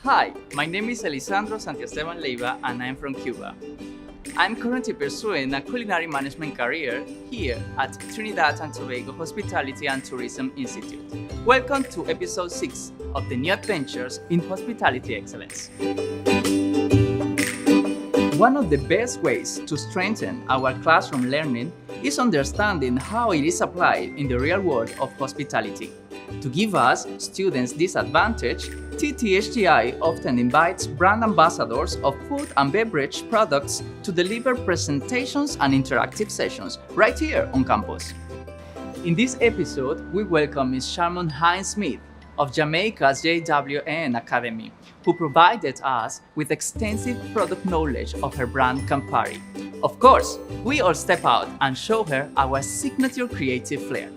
Hi, my name is Elisandro Santiesteban Leyva and I'm from Cuba. I'm currently pursuing a culinary management career here at Trinidad and Tobago Hospitality and Tourism Institute. Welcome to episode 6 of the New Adventures in Hospitality Excellence. One of the best ways to strengthen our classroom learning is understanding how it is applied in the real world of hospitality. To give us, students, this advantage, TTHTI often invites brand ambassadors of food and beverage products to deliver presentations and interactive sessions right here on campus. In this episode, we welcome Ms. Sharmon Hinds-Smith of Jamaica's JWN Academy, who provided us with extensive product knowledge of her brand Campari. Of course, we all step out and show her our signature creative flair.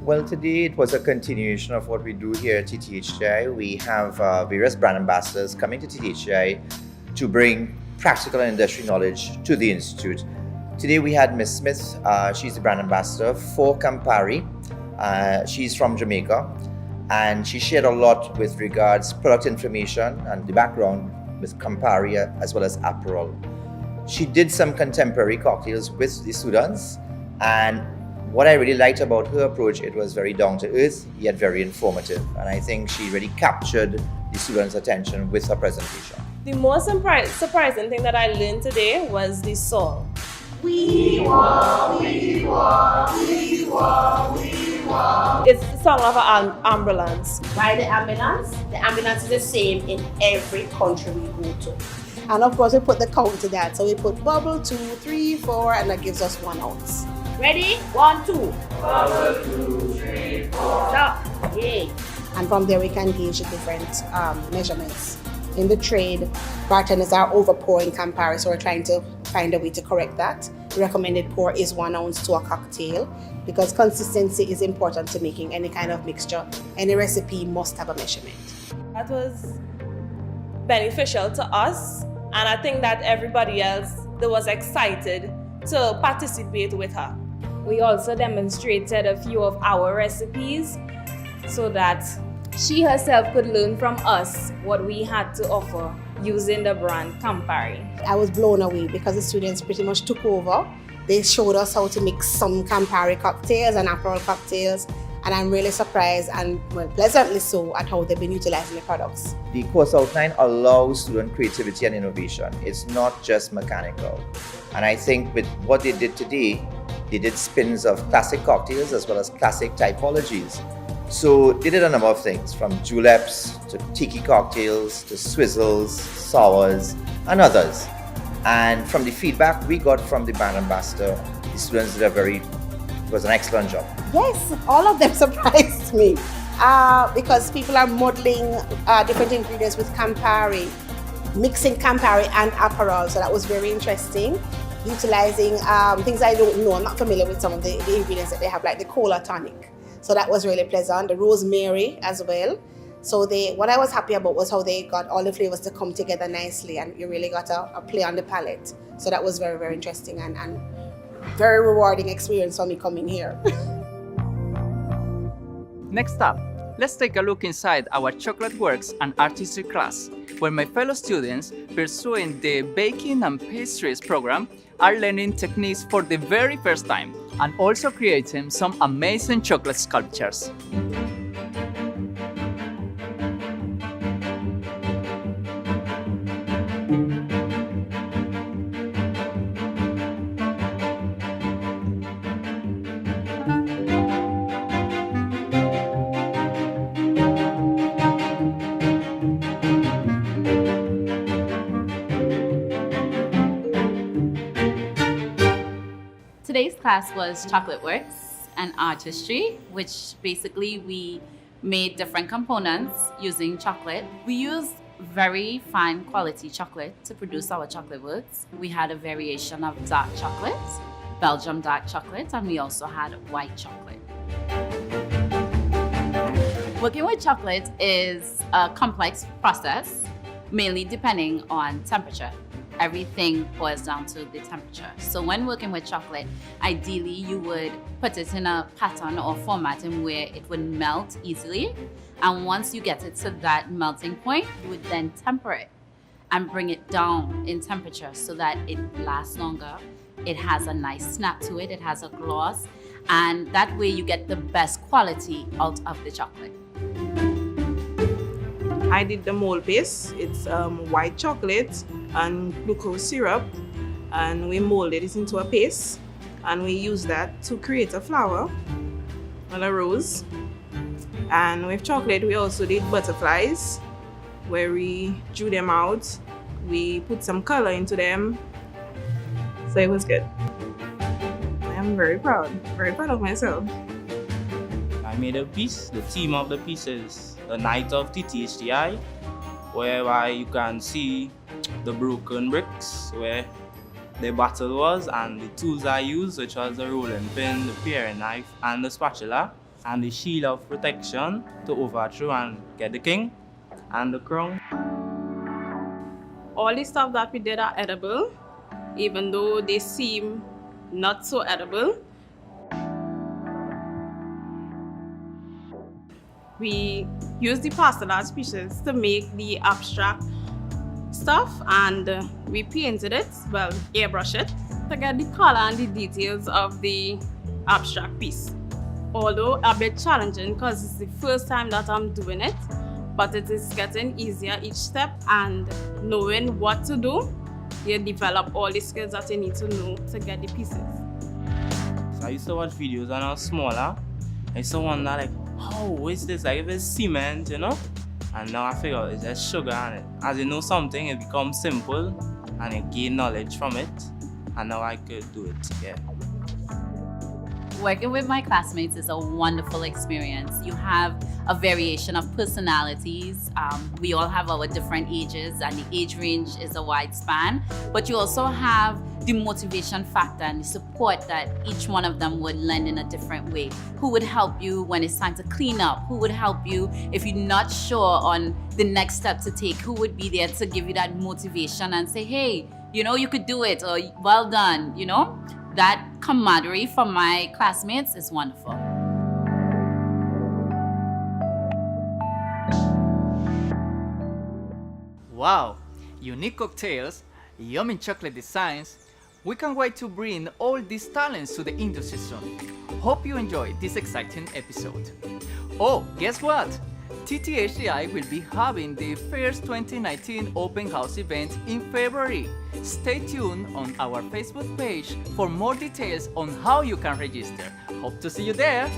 Well, today it was a continuation of what we do here at TTHTI. We have various brand ambassadors coming to TTHTI to bring practical and industry knowledge to the Institute. Today we had Ms. Smith. She's the brand ambassador for Campari. She's from Jamaica, and she shared a lot with regards product information and the background with Campari as well as Aperol. She did some contemporary cocktails with the students, and what I really liked about her approach, it was very down to earth, yet very informative. And I think she really captured the students' attention with her presentation. The most surprising thing that I learned today was the song. We want, we want, we want, we want. It's the song of an ambulance. Why the ambulance? The ambulance is the same in every country we go to. And of course we put the count to that. So we put bubble, 2, 3, 4, and that gives us 1 ounce. Ready? 1, 2. Bubble, 2, 3, 4. Stop. Yay. And from there we can gauge the different measurements. In the trade, bartenders are overpouring Campari, so we're trying to find a way to correct that. The recommended pour is 1 ounce to a cocktail because consistency is important to making any kind of mixture. Any recipe must have a measurement. That was beneficial to us, and I think that everybody else that was excited to participate with her. We also demonstrated a few of our recipes so that she herself could learn from us what we had to offer using the brand Campari. I was blown away because the students pretty much took over. They showed us how to mix some Campari cocktails and Aperol cocktails, and I'm really surprised and pleasantly so at how they've been utilizing the products. The course outline allows student creativity and innovation. It's not just mechanical. And I think with what they did today, they did spins of classic cocktails as well as classic typologies. So they did a number of things, from juleps to tiki cocktails to swizzles, sours, and others. And from the feedback we got from the brand ambassador, the students did it was an excellent job. Yes, all of them surprised me because people are modeling different ingredients with Campari, mixing Campari and Aperol, so that was very interesting. Utilizing things I don't know, I'm not familiar with some of the ingredients that they have, like the cola tonic. So that was really pleasant. The rosemary as well. So what I was happy about was how they got all the flavors to come together nicely, and you really got a play on the palate. So that was very, very interesting and very rewarding experience for me coming here. Next up, let's take a look inside our Chocolate Works and Artistry class, where my fellow students pursuing the Baking and Pastries program are learning techniques for the very first time and also creating some amazing chocolate sculptures. Today's class was Chocolate Works and Artistry, which basically we made different components using chocolate. We used very fine quality chocolate to produce our chocolate works. We had a variation of dark chocolate, Belgium dark chocolate, and we also had white chocolate. Working with chocolate is a complex process. mainly depending on temperature. Everything boils down to the temperature. So when working with chocolate, ideally you would put it in a pattern or format in where it would melt easily. And once you get it to that melting point, you would then temper it and bring it down in temperature so that it lasts longer. It has a nice snap to it, it has a gloss, and that way you get the best quality out of the chocolate. I did the mold base. It's white chocolate and glucose syrup, and we molded it into a paste, and we used that to create a flower and a rose. And with chocolate, we also did butterflies, where we drew them out. We put some color into them, so it was good. I am very proud of myself. I made a piece. The theme of the piece is the night of TTHTI, whereby you can see the broken bricks where the battle was, and the tools I used, which was the rolling pin, the paring knife, and the spatula, and the shield of protection to overthrow and get the king and the crown. All the stuff that we did are edible, even though they seem not so edible. We use the pastel art species to make the abstract stuff, and we painted it, well, airbrush it, to get the color and the details of the abstract piece. Although a bit challenging because it's the first time that I'm doing it, but it is getting easier each step, and knowing what to do, you develop all the skills that you need to know to get the pieces. So I used to watch videos when I was smaller. I used to wonder like, how is this? Like if it's cement, you know? And now I figure it's just sugar and as you know something, it becomes simple and you gain knowledge from it. And now I could do it, yeah. Working with my classmates is a wonderful experience. You have a variation of personalities. We all have our different ages, and the age range is a wide span. But you also have the motivation factor and the support that each one of them would lend in a different way. Who would help you when it's time to clean up? Who would help you if you're not sure on the next step to take? Who would be there to give you that motivation and say, hey, you know, you could do it, or well done, you know? That camaraderie from my classmates is wonderful. Wow! Unique cocktails, yummy chocolate designs. We can't wait to bring all these talents to the industry soon. Hope you enjoyed this exciting episode. Oh, guess what? TTHTI will be having the first 2019 open house event in February. Stay tuned on our Facebook page for more details on how you can register. Hope to see you there!